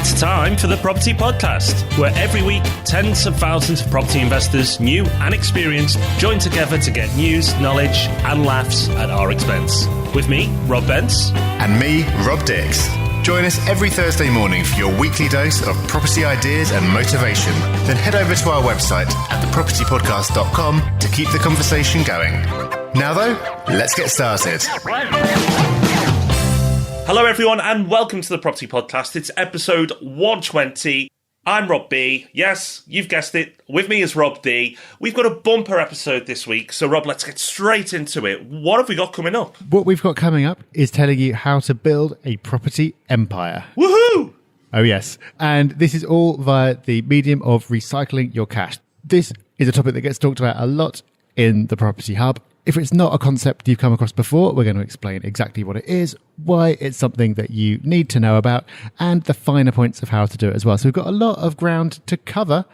It's time for the Property Podcast, where every week tens of thousands of property investors, new and experienced, join together to get news, knowledge and laughs at our expense. With me, Rob Bence. And me, Rob Dix. Join us every Thursday morning for your weekly dose of property ideas and motivation. Then head over to our website at thepropertypodcast.com to keep the conversation going. Now though, let's get started. Hello everyone and welcome to the Property Podcast. It's episode 120. I'm Rob B. Yes, you've guessed it. With me is Rob D. We've got a bumper episode this week. So Rob, let's get straight into it. What have we got coming up? What we've got coming up is telling you how to build a property empire. Woohoo! Oh yes. And this is all via the medium of recycling your cash. This is a topic that gets talked about a lot in the Property Hub. If it's not a concept you've come across before, we're going to explain exactly what it is, why it's something that you need to know about, and the finer points of how to do it as well. So we've got a lot of ground to cover,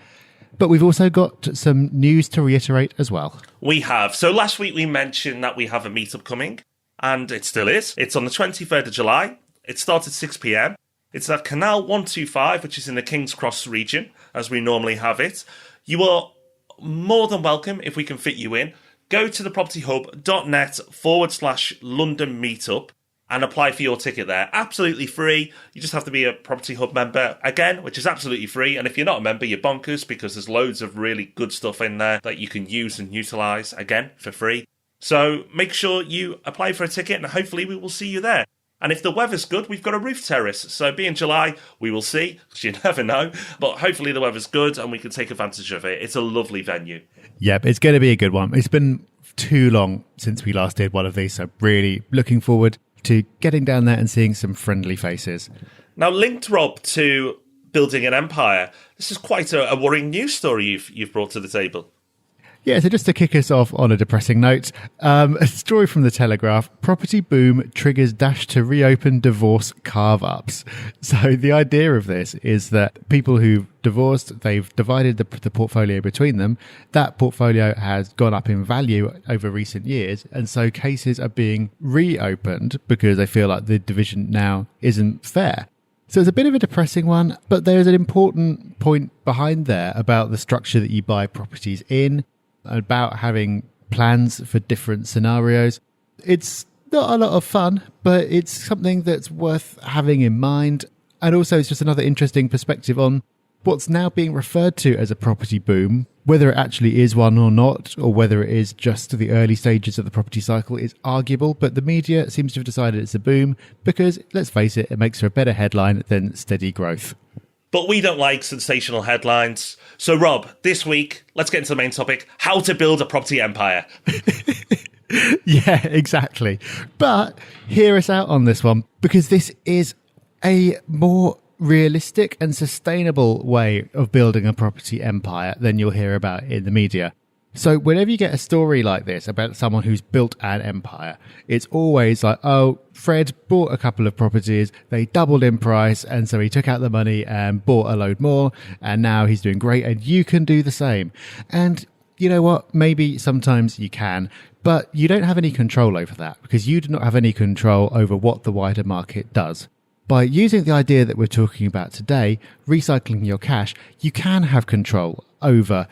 but we've also got some news to reiterate as well. We have. So last week we mentioned that we have a meetup coming, and it still is. It's on the 23rd of July. It starts at 6 p.m. It's at Canal 125, which is in the King's Cross region, as we normally have it. You are more than welcome if we can fit you in. Go to thepropertyhub.net/London meetup and apply for your ticket there. Absolutely free. You just have to be a Property Hub member, again, which is absolutely free. And if you're not a member, you're bonkers because there's loads of really good stuff in there that you can use and utilise, again, for free. So make sure you apply for a ticket and hopefully we will see you there. And if the weather's good, we've got a roof terrace. So be in July, we will see, because you never know. But hopefully the weather's good and we can take advantage of it. It's a lovely venue. Yep, it's going to be a good one. It's been too long since we last did one of these, so really looking forward to getting down there and seeing some friendly faces. Now, linked, Rob, to building an empire, this is quite a worrying news story you've brought to the table. Yeah, so just to kick us off on a depressing note, a story from The Telegraph, property boom triggers dash to reopen divorce carve-ups. So the idea of this is that people who've divorced, they've divided the portfolio between them. That portfolio has gone up in value over recent years. And so cases are being reopened because they feel like the division now isn't fair. So it's a bit of a depressing one, but there's an important point behind there about the structure that you buy properties in, about having plans for different scenarios. It's not a lot of fun, but it's something that's worth having in mind. And also it's just another interesting perspective on what's now being referred to as a property boom. Whether it actually is one or not, or whether it is just the early stages of the property cycle is arguable, but the media seems to have decided it's a boom because, let's face it, it makes for a better headline than steady growth. But we don't like sensational headlines. So, Rob, this week, let's get into the main topic, how to build a property empire. Yeah, exactly. But hear us out on this one, because this is a more realistic and sustainable way of building a property empire than you'll hear about in the media. So whenever you get a story like this about someone who's built an empire, it's always like, oh, Fred bought a couple of properties, they doubled in price, and so he took out the money and bought a load more, and now he's doing great, and you can do the same. And you know what? Maybe sometimes you can, but you don't have any control over that because you do not have any control over what the wider market does. By using the idea that we're talking about today, recycling your cash, you can have control over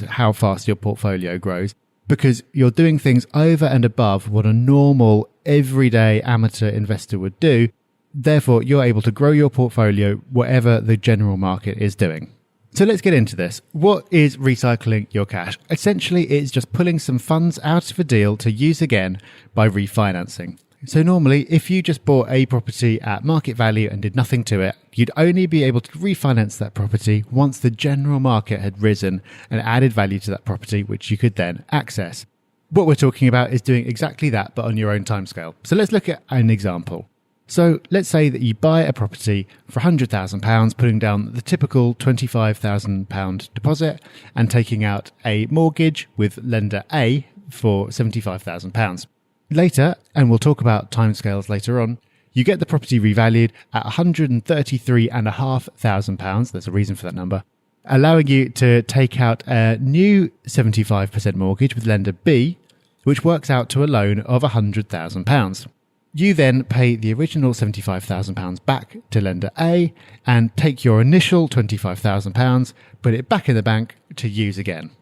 how fast your portfolio grows because you're doing things over and above what a normal, everyday amateur investor would do. Therefore, you're able to grow your portfolio whatever the general market is doing. So let's get into this. What is recycling your cash? Essentially, it's just pulling some funds out of a deal to use again by refinancing. So normally, if you just bought a property at market value and did nothing to it, you'd only be able to refinance that property once the general market had risen and added value to that property, which you could then access. What we're talking about is doing exactly that, but on your own timescale. So let's look at an example. So let's say that you buy a property for £100,000, putting down the typical £25,000 deposit and taking out a mortgage with lender A for £75,000. Later, and we'll talk about timescales later on, you get the property revalued at £133,500. There's a reason for that number, allowing you to take out a new 75% mortgage with lender B, which works out to a loan of £100,000. You then pay the original £75,000 back to lender A and take your initial £25,000, put it back in the bank to use again.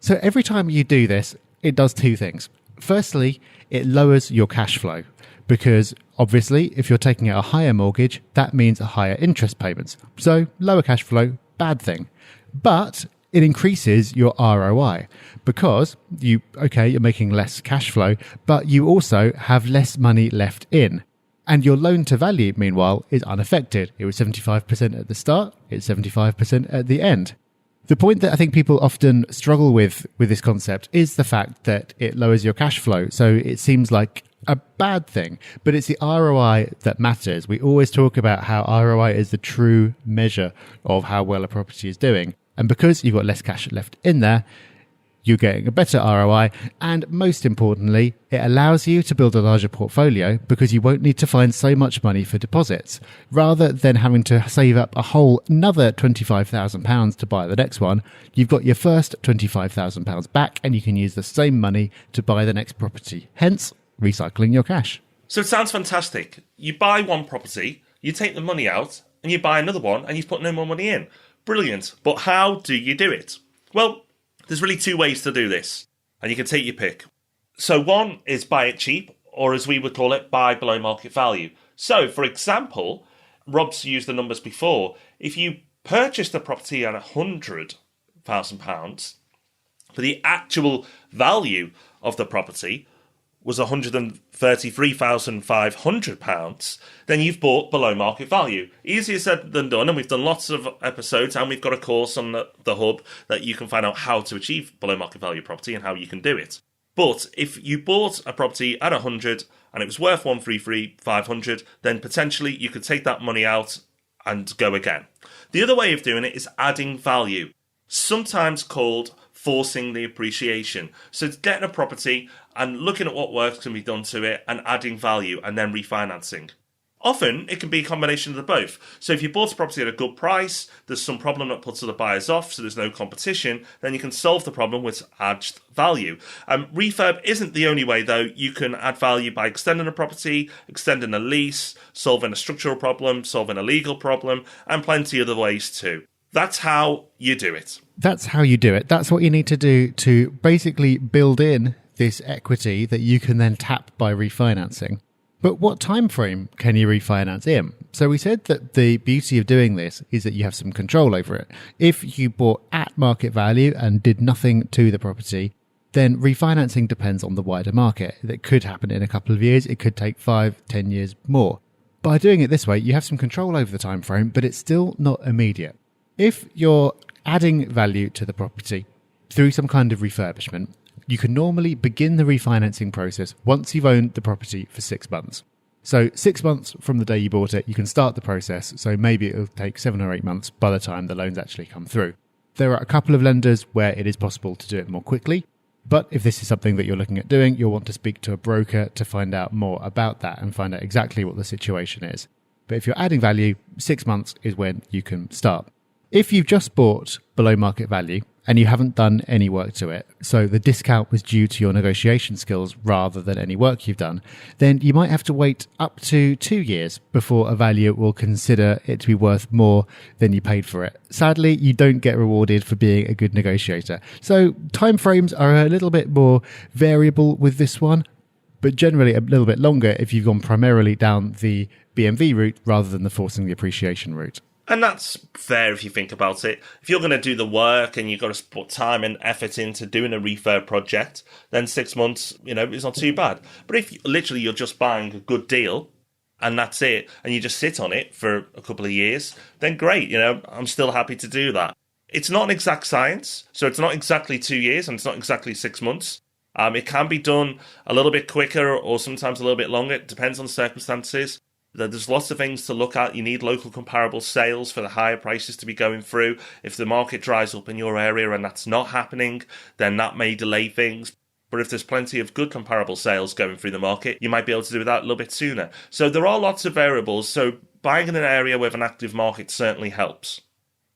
So every time you do this, it does two things. Firstly, it lowers your cash flow because obviously if you're taking out a higher mortgage, that means higher interest payments. So lower cash flow, bad thing. But it increases your ROI because you're making less cash flow, but you also have less money left in. And your loan to value, meanwhile, is unaffected. It was 75% at the start, it's 75% at the end. The point that I think people often struggle with this concept is the fact that it lowers your cash flow. So it seems like a bad thing, but it's the ROI that matters. We always talk about how ROI is the true measure of how well a property is doing. And because you've got less cash left in there, you're getting a better ROI. And most importantly, it allows you to build a larger portfolio because you won't need to find so much money for deposits. Rather than having to save up a whole another £25,000 to buy the next one, you've got your first £25,000 back and you can use the same money to buy the next property. Hence, recycling your cash. So it sounds fantastic. You buy one property, you take the money out, and you buy another one, and you've put no more money in. Brilliant. But how do you do it? Well, there's really two ways to do this, and you can take your pick. So one is buy it cheap, or as we would call it, buy below market value. So, for example, Rob's used the numbers before. If you purchased a property at £100,000, but the actual value of the property was £133,500, then you've bought below market value. Easier said than done, and we've done lots of episodes, and we've got a course on the hub that you can find out how to achieve below market value property and how you can do it. But if you bought a property at 100 and it was worth 133,500, then potentially you could take that money out and go again. The other way of doing it is adding value, sometimes called forcing the appreciation. So it's getting a property and looking at what work can be done to it and adding value and then refinancing. Often it can be a combination of the both. So if you bought a property at a good price, there's some problem that puts other buyers off, so there's no competition, then you can solve the problem with added value. Refurb isn't the only way though. You can add value by extending a property, extending a lease, solving a structural problem, solving a legal problem, and plenty of other ways too. That's how you do it. That's how you do it. That's what you need to do to basically build in this equity that you can then tap by refinancing. But what time frame can you refinance in? So we said that the beauty of doing this is that you have some control over it. If you bought at market value and did nothing to the property, then refinancing depends on the wider market. That could happen in a couple of years. It could take 5-10 years more. By doing it this way, you have some control over the time frame, but it's still not immediate. If you're adding value to the property through some kind of refurbishment, you can normally begin the refinancing process once you've owned the property for 6 months. So 6 months from the day you bought it, you can start the process. So maybe it'll take 7 or 8 months by the time the loans actually come through. There are a couple of lenders where it is possible to do it more quickly. But if this is something that you're looking at doing, you'll want to speak to a broker to find out more about that and find out exactly what the situation is. But if you're adding value, 6 months is when you can start. If you've just bought below market value and you haven't done any work to it, so the discount was due to your negotiation skills rather than any work you've done, then you might have to wait up to 2 years before a valuer will consider it to be worth more than you paid for it. Sadly, you don't get rewarded for being a good negotiator. So timeframes are a little bit more variable with this one, but generally a little bit longer if you've gone primarily down the BMV route rather than the forcing the appreciation route. And that's fair if you think about it. If you're going to do the work and you've got to put time and effort into doing a refurb project, then 6 months, is not too bad. But if literally you're just buying a good deal and that's it, and you just sit on it for a couple of years, then great, I'm still happy to do that. It's not an exact science, so it's not exactly 2 years and it's not exactly 6 months. It can be done a little bit quicker or sometimes a little bit longer. It depends on circumstances. There's lots of things to look at. You need local comparable sales for the higher prices to be going through. If the market dries up in your area and that's not happening, then that may delay things. But if there's plenty of good comparable sales going through the market, you might be able to do that a little bit sooner. So there are lots of variables. So buying in an area with an active market certainly helps.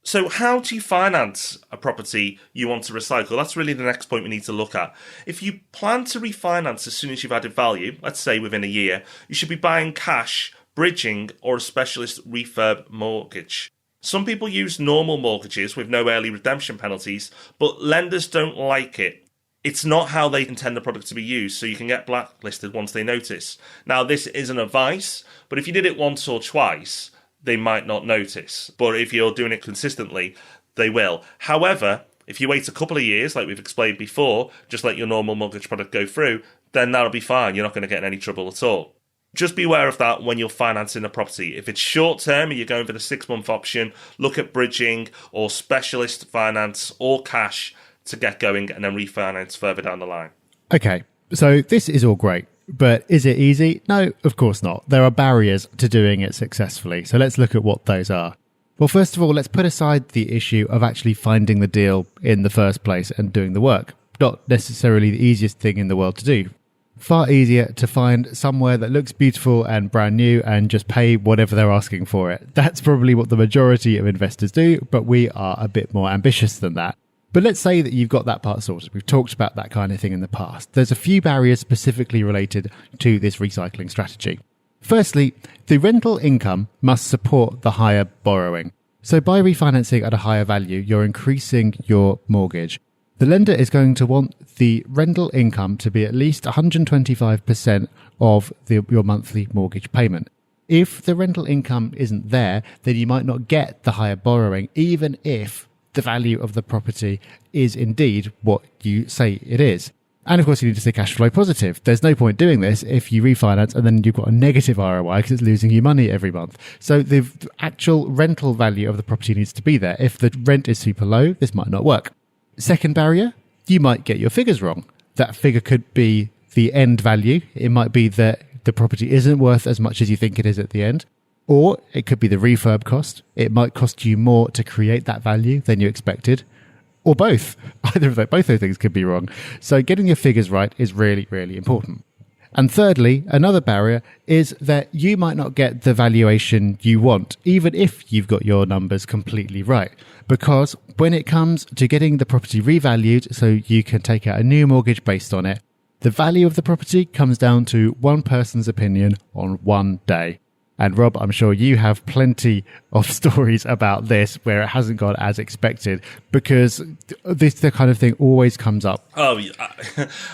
So how do you finance a property you want to recycle? That's really the next point we need to look at. If you plan to refinance as soon as you've added value, let's say within a year, you should be buying cash, bridging, or a specialist refurb mortgage. Some people use normal mortgages with no early redemption penalties, but lenders don't like it. It's not how they intend the product to be used, so you can get blacklisted once they notice. Now, this isn't advice, but if you did it once or twice, they might not notice. But if you're doing it consistently, they will. However, if you wait a couple of years, like we've explained before, just let your normal mortgage product go through, then that'll be fine. You're not going to get in any trouble at all. Just be aware of that when you're financing a property. If it's short term and you're going for the 6-month option, look at bridging or specialist finance or cash to get going and then refinance further down the line. Okay, so this is all great, but is it easy? No, of course not. There are barriers to doing it successfully. So let's look at what those are. Well, first of all, let's put aside the issue of actually finding the deal in the first place and doing the work. Not necessarily the easiest thing in the world to do. Far easier to find somewhere that looks beautiful and brand new and just pay whatever they're asking for it. That's probably what the majority of investors do, but we are a bit more ambitious than that. But let's say that you've got that part sorted. We've talked about that kind of thing in the past. There's a few barriers specifically related to this recycling strategy. Firstly, the rental income must support the higher borrowing. So by refinancing at a higher value, you're increasing your mortgage. The lender is going to want the rental income to be at least 125% of your monthly mortgage payment. If the rental income isn't there, then you might not get the higher borrowing, even if the value of the property is indeed what you say it is. And of course, you need to stay cash flow positive. There's no point doing this if you refinance and then you've got a negative ROI because it's losing you money every month. So the actual rental value of the property needs to be there. If the rent is super low, this might not work. Second barrier, you might get your figures wrong. That figure could be the end value. It might be that the property isn't worth as much as you think it is at the end. Or it could be the refurb cost. It might cost you more to create that value than you expected. Or both. Both those things could be wrong. So getting your figures right is really, really important. And thirdly, another barrier is that you might not get the valuation you want, even if you've got your numbers completely right. Because when it comes to getting the property revalued so you can take out a new mortgage based on it, the value of the property comes down to one person's opinion on one day. And Rob, I'm sure you have plenty of stories about this where it hasn't gone as expected, because the kind of thing always comes up. Oh,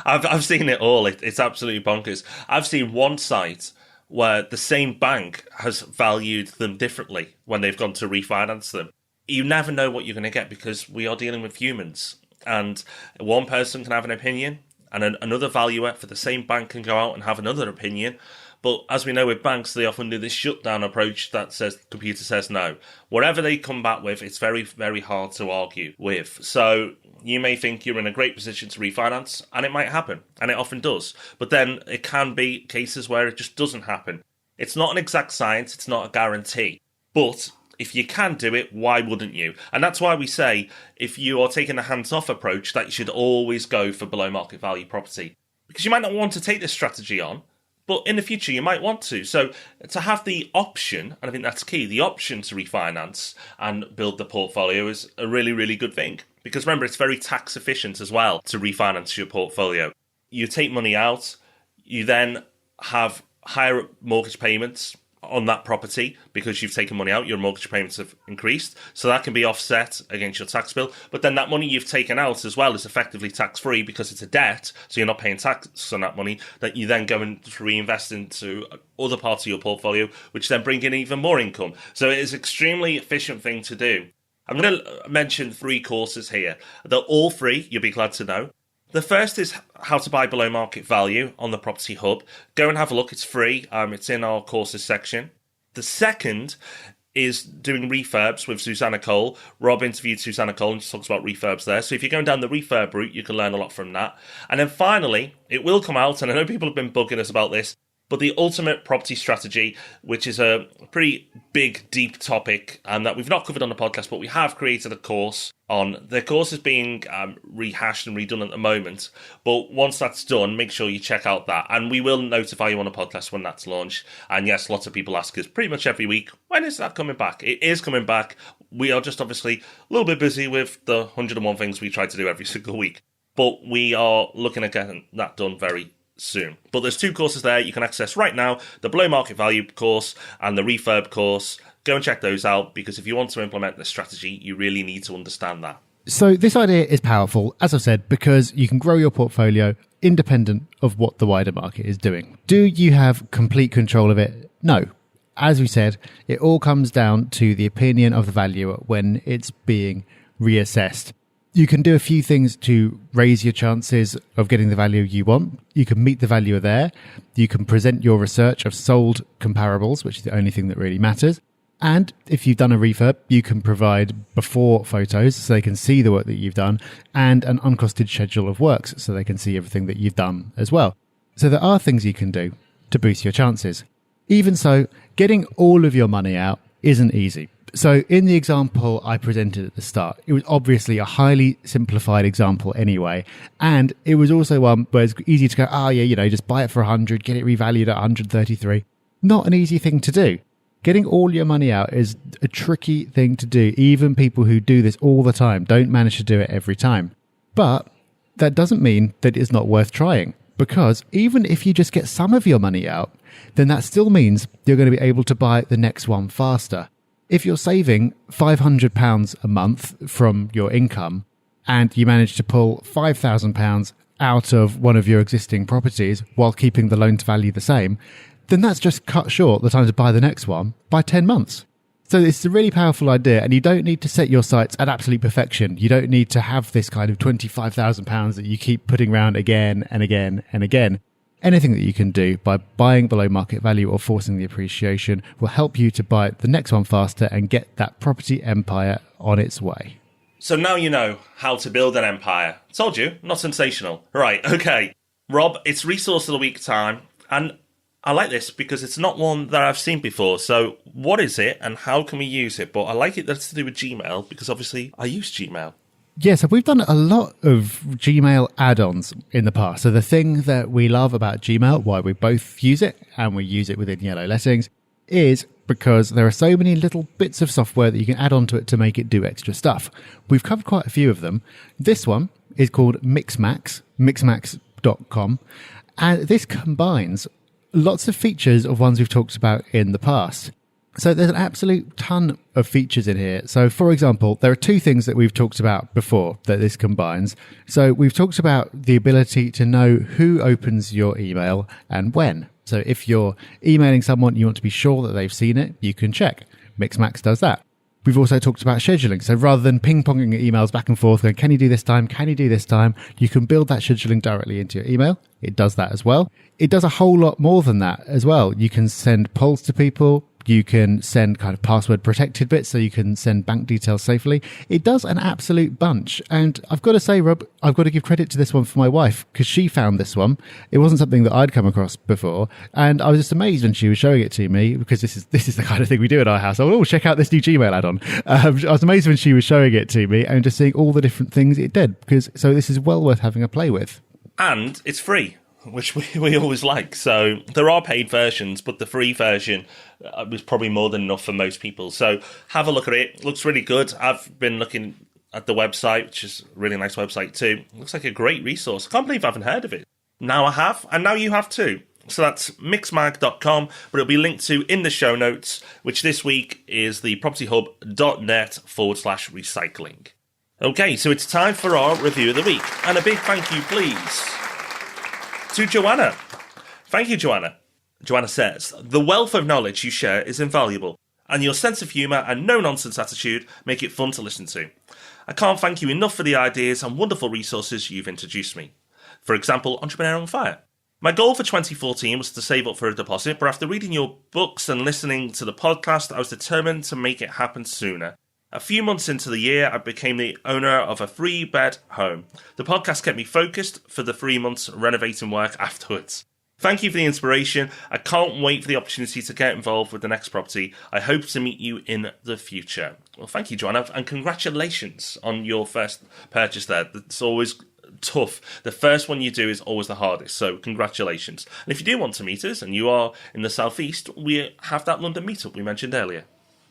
I've seen it all. It's absolutely bonkers. I've seen one site where the same bank has valued them differently when they've gone to refinance them. You never know what you're going to get because we are dealing with humans. And one person can have an opinion and another valuer for the same bank can go out and have another opinion. But as we know with banks, they often do this shutdown approach that says the computer says no. Whatever they come back with, it's very, very hard to argue with. So you may think you're in a great position to refinance, and it might happen, and it often does. But then it can be cases where it just doesn't happen. It's not an exact science, it's not a guarantee. But if you can do it, why wouldn't you? And that's why we say if you are taking a hands-off approach, that you should always go for below market value property. Because you might not want to take this strategy on, but in the future, you might want to. So to have the option, and I think that's key, the option to refinance and build the portfolio is a really, really good thing. Because remember, it's very tax efficient as well to refinance your portfolio. You take money out, you then have higher mortgage payments on that property because you've taken money out, your mortgage payments have increased. So that can be offset against your tax bill. But then that money you've taken out as well is effectively tax-free because it's a debt. So you're not paying tax on that money that you then go and reinvest into other parts of your portfolio, which then bring in even more income. So it is an extremely efficient thing to do. I'm going to mention 3 courses here. They're all free, you'll be glad to know. The first is how to buy below market value on the Property Hub. Go and have a look. It's free. It's in our courses section. The second is doing refurbs with Susanna Cole. Rob interviewed Susanna Cole and she talks about refurbs there. So if you're going down the refurb route, you can learn a lot from that. And then finally, it will come out, and I know people have been bugging us about this, But the ultimate property strategy, which is a pretty big, deep topic that we've not covered on the podcast, but we have created a course on. The course is being rehashed and redone at the moment. But once that's done, make sure you check out that. And we will notify you on the podcast when that's launched. And yes, lots of people ask us pretty much every week, when is that coming back? It is coming back. We are just obviously a little bit busy with the 101 things we try to do every single week. But we are looking at getting that done very soon. But there's 2 courses there you can access right now, the below market value course and the refurb course. Go and check those out, because if you want to implement this strategy, you really need to understand that. So this idea is powerful, as I've said, because you can grow your portfolio independent of what the wider market is doing. Do you have complete control of it? No. As we said, it all comes down to the opinion of the valuer when it's being reassessed. You can do a few things to raise your chances of getting the value you want. You can meet the valuer there. You can present your research of sold comparables, which is the only thing that really matters. And if you've done a refurb, you can provide before photos so they can see the work that you've done, and an uncosted schedule of works so they can see everything that you've done as well. So there are things you can do to boost your chances. Even so, getting all of your money out isn't easy. So in the example I presented at the start, it was obviously a highly simplified example anyway. And it was also one where it's easy to go, just buy it for 100, get it revalued at 133. Not an easy thing to do. Getting all your money out is a tricky thing to do. Even people who do this all the time don't manage to do it every time. But that doesn't mean that it's not worth trying. Because even if you just get some of your money out, then that still means you're going to be able to buy the next one faster. If you're saving £500 a month from your income and you manage to pull £5,000 out of one of your existing properties while keeping the loan to value the same, then that's just cut short the time to buy the next one by 10 months. So it's a really powerful idea, and you don't need to set your sights at absolute perfection. You don't need to have this kind of £25,000 that you keep putting around again and again and again. Anything that you can do by buying below market value or forcing the appreciation will help you to buy the next one faster and get that property empire on its way. So now you know how to build an empire. Told you, not sensational. Right, okay. Rob, it's Resource of the Week time, and I like this because it's not one that I've seen before. So what is it and how can we use it? But I like it that it's to do with Gmail, because obviously I use Gmail. Yeah, so we've done a lot of Gmail add-ons in the past. So the thing that we love about Gmail, why we both use it, and we use it within Yellow Lettings, is because there are so many little bits of software that you can add onto it to make it do extra stuff. We've covered quite a few of them. This one is called Mixmax, mixmax.com, and this combines lots of features of ones we've talked about in the past. So there's an absolute ton of features in here. So for example, there are 2 things that we've talked about before that this combines. So we've talked about the ability to know who opens your email and when. So if you're emailing someone, you want to be sure that they've seen it, you can check. Mixmax does that. We've also talked about scheduling. So rather than ping-ponging emails back and forth, going, can you do this time? Can you do this time? You can build that scheduling directly into your email. It does that as well. It does a whole lot more than that as well. You can send polls to people. You can send kind of password protected bits so you can send bank details safely. It does an absolute bunch. And I've got to say, Rob, I've got to give credit to this one for my wife, because she found this one. It wasn't something that I'd come across before. And I was just amazed when she was showing it to me, because this is the kind of thing we do at our house. Check out this new Gmail add-on. I was amazed when she was showing it to me and just seeing all the different things it did. So this is well worth having a play with. And it's free, which we always like. So there are paid versions, but the free version was probably more than enough for most people. So have a look at it. It looks really good. I've been looking at the website, which is a really nice website too. It looks like a great resource. I can't believe I haven't heard of it. Now I have, and now you have too. So that's mixmag.com, but it'll be linked to in the show notes, which this week is the propertyhub.net/recycling. Okay, so it's time for our review of the week. And a big thank you, please, to Joanna. Thank you, Joanna. Joanna says, the wealth of knowledge you share is invaluable, and your sense of humour and no-nonsense attitude make it fun to listen to. I can't thank you enough for the ideas and wonderful resources you've introduced me. For example, Entrepreneur on Fire. My goal for 2014 was to save up for a deposit, but after reading your books and listening to the podcast, I was determined to make it happen sooner. A few months into the year, I became the owner of a 3-bed home. The podcast kept me focused for the 3 months renovating work afterwards. Thank you for the inspiration. I can't wait for the opportunity to get involved with the next property. I hope to meet you in the future. Well, thank you, Joanna, and congratulations on your first purchase there. It's always tough. The first one you do is always the hardest, so congratulations. And if you do want to meet us and you are in the southeast, we have that London meetup we mentioned earlier.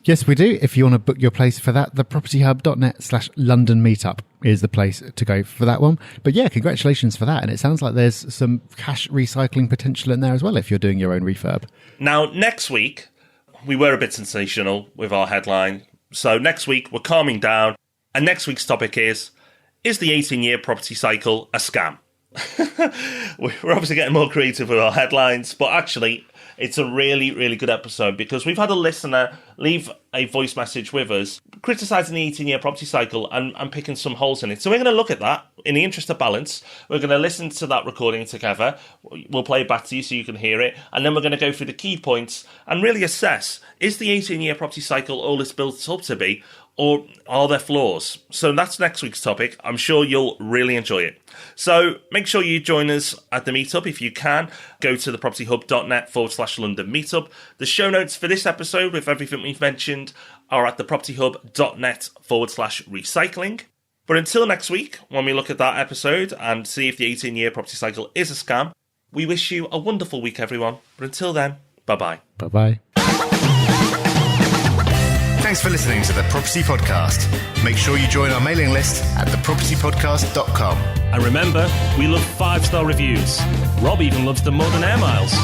Yes, we do. If you want to book your place for that, thepropertyhub.net/London meetup is the place to go for that one. But yeah, congratulations for that. And it sounds like there's some cash recycling potential in there as well if you're doing your own refurb. Now, next week, we were a bit sensational with our headline. So next week, we're calming down. And next week's topic is the 18-year property cycle a scam? We're obviously getting more creative with our headlines, but actually, it's a really, really good episode because we've had a listener leave a voice message with us criticising the 18-year property cycle and picking some holes in it. So we're going to look at that in the interest of balance. We're going to listen to that recording together. We'll play it back to you so you can hear it. And then we're going to go through the key points and really assess, is the 18-year property cycle all it's built up to be? Or are there flaws? So that's next week's topic. I'm sure you'll really enjoy it. So make sure you join us at the meetup if you can. Go to thepropertyhub.net/London meetup. The show notes for this episode with everything we've mentioned are at thepropertyhub.net/recycling. But until next week, when we look at that episode and see if the 18-year property cycle is a scam, we wish you a wonderful week, everyone. But until then, bye-bye. Bye-bye. Thanks for listening to The Property Podcast. Make sure you join our mailing list at thepropertypodcast.com. And remember, we love 5-star reviews. Rob even loves them more than air miles.